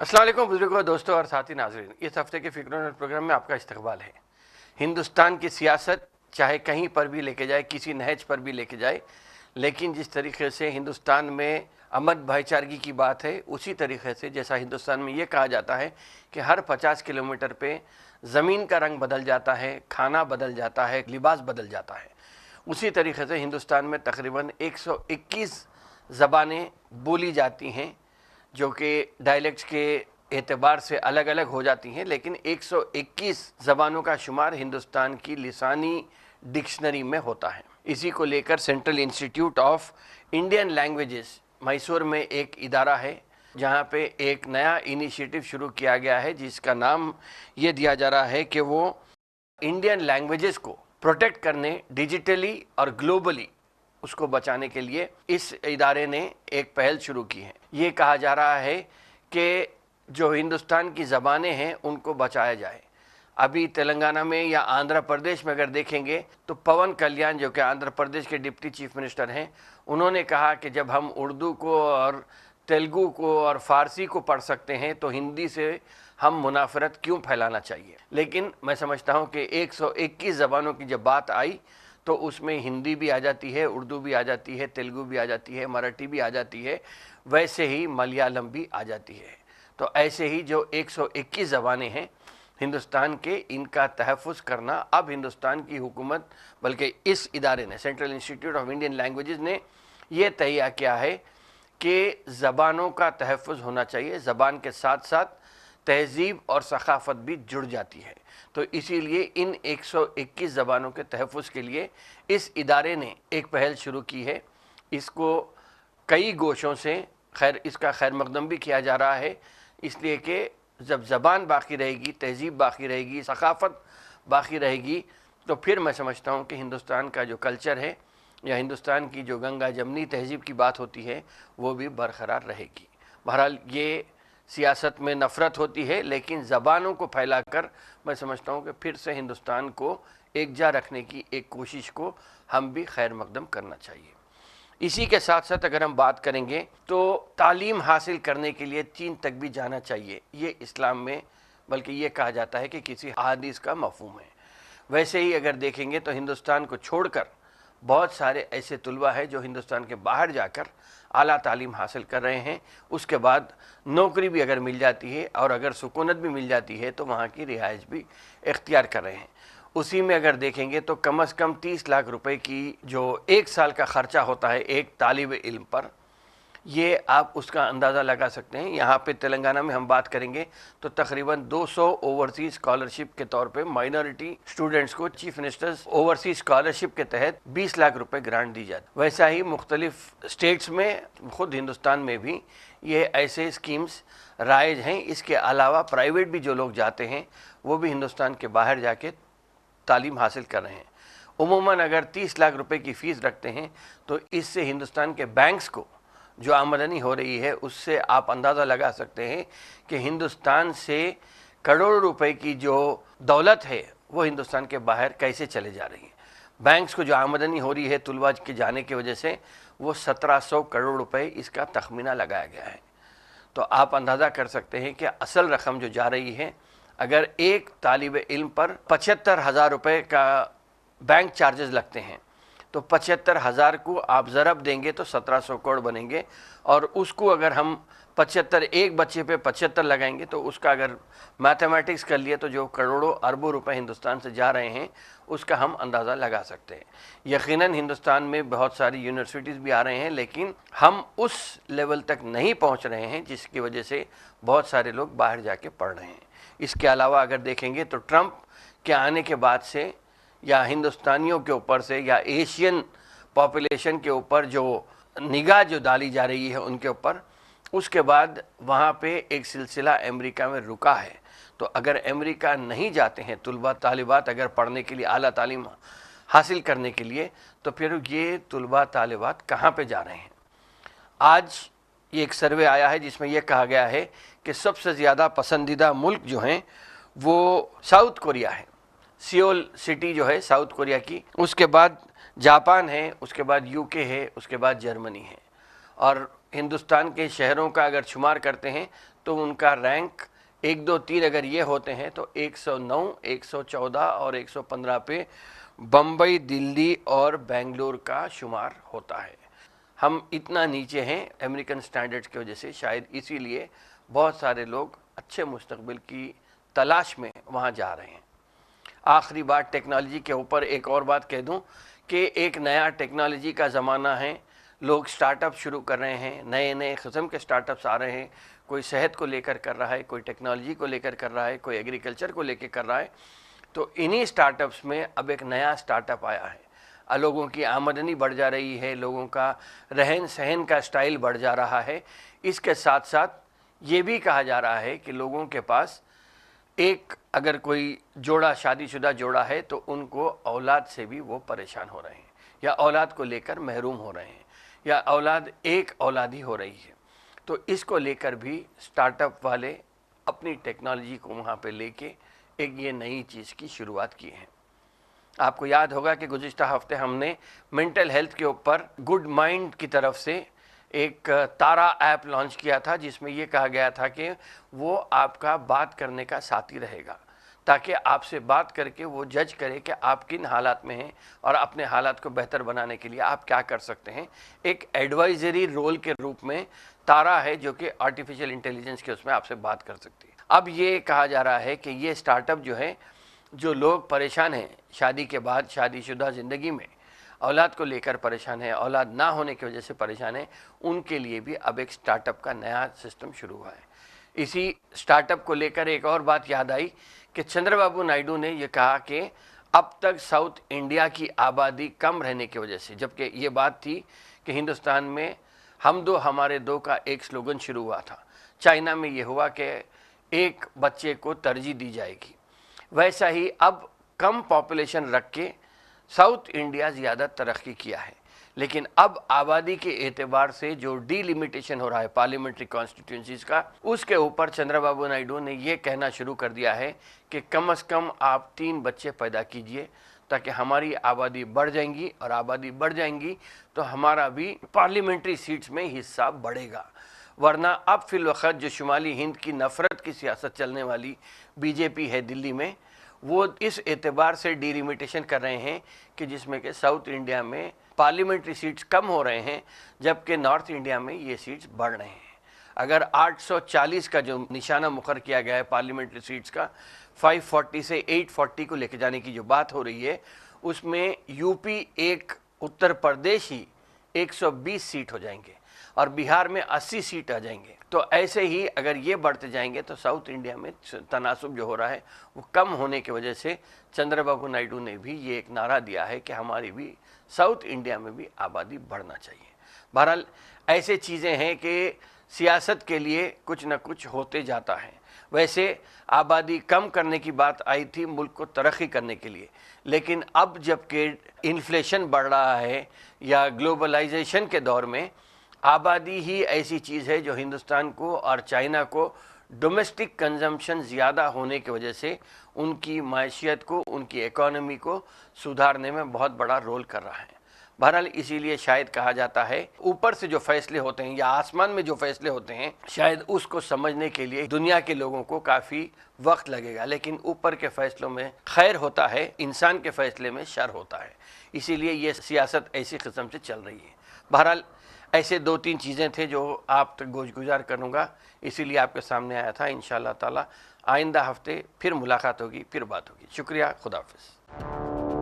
अस्सलाम वालेकुम बुजुर्गों, दोस्तों और साथी नाज़रीन, इस हफ्ते के फ़िक्र प्रोग्राम में आपका इस्तकबाल है। हिंदुस्तान की सियासत चाहे कहीं पर भी लेके जाए, किसी नहज पर भी लेके जाए, लेकिन जिस तरीके से हिंदुस्तान में अमन भाईचारगी की बात है, उसी तरीके से जैसा हिंदुस्तान में ये कहा जाता है कि हर 50 किलोमीटर पे ज़मीन का रंग बदल जाता है, खाना बदल जाता है, लिबास बदल जाता है, उसी तरीके से हिंदुस्तान में तकरीबन 121 ज़बानें बोली जाती हैं, जो कि डायलेक्ट्स के एतबार से अलग अलग हो जाती हैं, लेकिन 121 ज़बानों का शुमार हिंदुस्तान की लिसानी डिक्शनरी में होता है। इसी को लेकर central institute of Indian languages Mysore में एक इदारा है, जहाँ पे एक नया इनिशिएटिव शुरू किया गया है, जिसका नाम ये दिया जा रहा है कि वो इंडियन लैंग्वेजेस को प्रोटेक्ट करने, डिजिटली और ग्लोबली उसको बचाने के लिए इस इदारे ने एक पहल शुरू की है। ये कहा जा रहा है कि जो हिंदुस्तान की ज़बानें हैं उनको बचाया जाए। अभी तेलंगाना में या आंध्र प्रदेश में अगर देखेंगे तो पवन कल्याण, जो कि आंध्र प्रदेश के डिप्टी चीफ मिनिस्टर हैं, उन्होंने कहा कि जब हम उर्दू को और तेलुगु को और फ़ारसी को पढ़ सकते हैं तो हिंदी से हम मुनाफरत क्यों फैलाना चाहिए। लेकिन मैं समझता हूँ कि 121 ज़बानों की जब बात आई तो उसमें हिंदी भी आ जाती है, उर्दू भी आ जाती है, तेलुगु भी आ जाती है, मराठी भी आ जाती है, वैसे ही मलयालम भी आ जाती है। तो ऐसे ही जो 121 ज़बानें हैं हिंदुस्तान के, इनका तहफ़्फ़ुज़ करना अब हिंदुस्तान की हुकूमत, बल्कि इस इदारे ने, central institute of Indian languages ने यह तय किया है कि ज़बानों का तहफ़्फ़ुज़ होना चाहिए। ज़बान के साथ साथ तहज़ीब और सक़ाफ़त भी जुड़ जाती है। तो इसीलिए इन 121 ज़बानों के तहफ़्फ़ुज़ के लिए इस इदारे ने एक पहल शुरू की है। इसको कई गोशों से इसका खैर मक़दम भी किया जा रहा है, इसलिए कि जब ज़बान बाकी रहेगी, तहज़ीब बाकी रहेगी, सक़ाफ़त बाकी रहेगी, तो फिर मैं समझता हूँ कि हिंदुस्तान का जो कल्चर है या हिंदुस्तान की जो गंगा जमनी तहज़ीब की बात होती है वो भी बरक़रार रहेगी। बहरहाल ये सियासत में नफ़रत होती है, लेकिन ज़बानों को फैलाकर मैं समझता हूँ कि फिर से हिंदुस्तान को एकजा रखने की एक कोशिश को हम भी खैर मक़दम करना चाहिए। इसी के साथ साथ अगर हम बात करेंगे तो तालीम हासिल करने के लिए चीन तक भी जाना चाहिए, ये इस्लाम में बल्कि ये कहा जाता है कि किसी हदीस का मफ़हूम है। वैसे ही अगर देखेंगे तो हिंदुस्तान को छोड़कर बहुत सारे ऐसे तुलबा है जो हिंदुस्तान के बाहर जाकर आला तालीम हासिल कर रहे हैं, उसके बाद नौकरी भी अगर मिल जाती है और अगर सुकूनत भी मिल जाती है तो वहाँ की रिहाइश भी इख्तियार कर रहे हैं। उसी में अगर देखेंगे तो कम से कम 30 लाख रुपए की जो एक साल का ख़र्चा होता है एक तालिब इल्म पर, ये आप उसका अंदाज़ा लगा सकते हैं। यहाँ पे तेलंगाना में हम बात करेंगे तो तकरीबन 200 ओवरसीज़ स्कॉलरशिप के तौर पे माइनॉरिटी स्टूडेंट्स को चीफ मिनिस्टर्स ओवरसीज़ स्कॉलरशिप के तहत 20 लाख रुपए ग्रांट दी जाती। वैसा ही मुख्तलिफ स्टेट्स में, ख़ुद हिंदुस्तान में भी ये ऐसे स्कीम्स राइज हैं। इसके अलावा प्राइवेट भी जो लोग जाते हैं वो भी हिंदुस्तान के बाहर जाके तालीम हासिल कर रहे हैं। उमूमन अगर 30 लाख रुपए की फ़ीस रखते हैं तो इससे हिंदुस्तान के बैंक्स को जो आमदनी हो रही है उससे आप अंदाज़ा लगा सकते हैं कि हिंदुस्तान से करोड़ों रुपए की जो दौलत है वो हिंदुस्तान के बाहर कैसे चले जा रही है। बैंक्स को जो आमदनी हो रही है तुलबा के जाने की वजह से वो 1700 करोड़ रुपए इसका तखमीना लगाया गया है। तो आप अंदाज़ा कर सकते हैं कि असल रकम जो जा रही है, अगर एक तालिब इल्म पर 75,000 रुपये का बैंक चार्जेस लगते हैं तो 75,000 को आप ज़रब देंगे तो 1700 करोड़ बनेंगे, और उसको अगर हम 75 एक बच्चे पे 75 लगाएंगे तो उसका अगर मैथमेटिक्स कर लिए तो जो करोड़ों अरबों रुपए हिंदुस्तान से जा रहे हैं उसका हम अंदाज़ा लगा सकते हैं। यकीनन हिंदुस्तान में बहुत सारी यूनिवर्सिटीज़ भी आ रहे हैं, लेकिन हम उस लेवल तक नहीं पहुंच रहे हैं जिसकी वजह से बहुत सारे लोग बाहर जाके पढ़ रहे हैं। इसके अलावा अगर देखेंगे तो ट्रंप के आने के बाद से या हिंदुस्तानियों के ऊपर से या एशियन पॉपुलेशन के ऊपर जो निगाह जो डाली जा रही है उनके ऊपर, उसके बाद वहाँ पे एक सिलसिला अमेरिका में रुका है। तो अगर अमेरिका नहीं जाते हैं तुलबा तालिबात अगर पढ़ने के लिए, आला तालीम हासिल करने के लिए, तो फिर ये तुलबा तालिबात कहाँ पे जा रहे हैं। आज ये एक सर्वे आया है जिसमें यह कहा गया है कि सबसे ज़्यादा पसंदीदा मुल्क जो हैं वो साउथ कोरिया है। सियोल सिटी जो है साउथ कोरिया की, उसके बाद जापान है, उसके बाद यूके है, उसके बाद जर्मनी है। और ہندوستان کے شہروں کا اگر شمار کرتے ہیں تو ان کا رینک 1 2 3 اگر یہ ہوتے ہیں تو 109 114 اور 115 پہ بمبئی، دلی اور بنگلور کا شمار ہوتا ہے۔ ہم اتنا نیچے ہیں امریکن سٹینڈرڈز کی وجہ سے، شاید اسی لیے بہت سارے لوگ اچھے مستقبل کی تلاش میں وہاں جا رہے ہیں۔ آخری بات ٹیکنالوجی کے اوپر ایک اور بات کہہ دوں کہ ایک نیا ٹیکنالوجی کا زمانہ ہے، لوگ سٹارٹ اپ شروع کر رہے ہیں، نئے نئے قسم کے سٹارٹ اپس آ رہے ہیں، کوئی صحت کو لے کر رہا ہے، کوئی ٹیکنالوجی کو لے کر رہا ہے، کوئی ایگریکلچر کو لے کے کر رہا ہے۔ تو انہی سٹارٹ اپس میں اب ایک نیا سٹارٹ اپ آیا ہے، لوگوں کی آمدنی بڑھ جا رہی ہے، لوگوں کا رہن سہن کا سٹائل بڑھ جا رہا ہے۔ اس کے ساتھ ساتھ یہ بھی کہا جا رہا ہے کہ لوگوں کے پاس ایک اگر کوئی جوڑا شادی شدہ جوڑا ہے تو ان کو اولاد سے بھی وہ پریشان ہو رہے ہیں، یا اولاد کو لے کر محروم ہو رہے ہیں، یا اولاد ایک اولادی ہو رہی ہے۔ تو اس کو لے کر بھی سٹارٹ اپ والے اپنی ٹیکنالوجی کو وہاں پہ لے کے ایک یہ نئی چیز کی شروعات کی ہے۔ آپ کو یاد ہوگا کہ گزشتہ ہفتے ہم نے مینٹل ہیلتھ کے اوپر گڈ مائنڈ کی طرف سے ایک تارا ایپ لانچ کیا تھا، جس میں یہ کہا گیا تھا کہ وہ آپ کا بات کرنے کا ساتھی رہے گا، تاکہ آپ سے بات کر کے وہ جج کرے کہ آپ کن حالات میں ہیں اور اپنے حالات کو بہتر بنانے کے لیے آپ کیا کر سکتے ہیں۔ ایک ایڈوائزری رول کے روپ میں تارا ہے جو کہ آرٹیفیشل انٹیلیجنس کے اس میں آپ سے بات کر سکتی ہے۔ اب یہ کہا جا رہا ہے کہ یہ سٹارٹ اپ جو ہے، جو لوگ پریشان ہیں شادی کے بعد شادی شدہ زندگی میں، اولاد کو لے کر پریشان ہیں، اولاد نہ ہونے کی وجہ سے پریشان ہیں، ان کے لیے بھی اب ایک سٹارٹ اپ کا نیا سسٹم شروع ہوا ہے۔ اسی سٹارٹ اپ کو لے کر ایک اور بات یاد آئی کہ چندر بابو نائیڈو نے یہ کہا کہ اب تک ساؤتھ انڈیا کی آبادی کم رہنے کی وجہ سے، جبکہ یہ بات تھی کہ ہندوستان میں ہم دو ہمارے دو کا ایک سلوگن شروع ہوا تھا، چائنا میں یہ ہوا کہ ایک بچے کو ترجیح دی جائے گی، ویسا ہی اب کم پاپولیشن رکھ کے ساؤتھ انڈیا زیادہ ترقی کیا ہے، لیکن اب آبادی کے اعتبار سے جو ڈی لیمیٹیشن ہو رہا ہے پارلیمنٹری کانسٹیٹوئنسیز کا، اس کے اوپر چندر بابو نائیڈو نے یہ کہنا شروع کر دیا ہے کہ کم از کم آپ 3 بچے پیدا کیجئے، تاکہ ہماری آبادی بڑھ جائیں گی، اور آبادی بڑھ جائیں گی تو ہمارا بھی پارلیمنٹری سیٹس میں حصہ بڑھے گا۔ ورنہ اب فی الوقت جو شمالی ہند کی نفرت کی سیاست چلنے والی بی جے پی ہے دلی میں، وہ اس اعتبار سے ڈی لیمیٹیشن کر رہے ہیں کہ جس میں کہ ساؤتھ انڈیا میں پارلیمنٹری سیٹس کم ہو رہے ہیں، جبکہ نارتھ انڈیا میں یہ سیٹس بڑھ رہے ہیں۔ اگر 840 کا جو نشانہ مقرر کیا گیا ہے پارلیمنٹری سیٹس کا، 540 سے 840 کو لے کے جانے کی جو بات ہو رہی ہے، اس میں یو پی ایک، اتر پردیش ہی 120 سیٹ ہو جائیں گے، اور بہار میں 80 سیٹ آ جائیں گے۔ تو ایسے ہی اگر یہ بڑھتے جائیں گے تو ساؤتھ انڈیا میں تناسب جو ہو رہا ہے وہ کم ہونے کی وجہ سے چندر بابو نائیڈو نے بھی یہ ایک نعرہ دیا ہے کہ ہماری بھی ساؤتھ انڈیا میں بھی آبادی بڑھنا چاہیے۔ بہرحال ایسے چیزیں ہیں کہ سیاست کے لیے کچھ نہ کچھ ہوتے جاتا ہے۔ ویسے آبادی کم کرنے کی بات آئی تھی ملک کو ترقی کرنے کے لیے، لیکن اب جب کہ انفلیشن بڑھ رہا ہے یا گلوبلائزیشن کے دور میں، آبادی ہی ایسی چیز ہے جو ہندوستان کو اور چائنا کو ڈومیسٹک کنزمپشن زیادہ ہونے کی وجہ سے ان کی معیشت کو، ان کی اکانومی کو سدھارنے میں بہت بڑا رول کر رہا ہے۔ بہرحال اسی لیے شاید کہا جاتا ہے اوپر سے جو فیصلے ہوتے ہیں یا آسمان میں جو فیصلے ہوتے ہیں، شاید اس کو سمجھنے کے لیے دنیا کے لوگوں کو کافی وقت لگے گا، لیکن اوپر کے فیصلوں میں خیر ہوتا ہے، انسان کے فیصلے میں شر ہوتا ہے۔ اسی لیے یہ سیاست ایسی قسم سے چل رہی ہے۔ بہرحال ایسے 2-3 چیزیں تھے جو آپ تک گوشت کروں گا، اسی لیے آپ کے سامنے آیا تھا۔ انشاءاللہ تعالی آئندہ ہفتے پھر ملاقات ہوگی، پھر بات ہوگی۔ شکریہ، خدا حافظ۔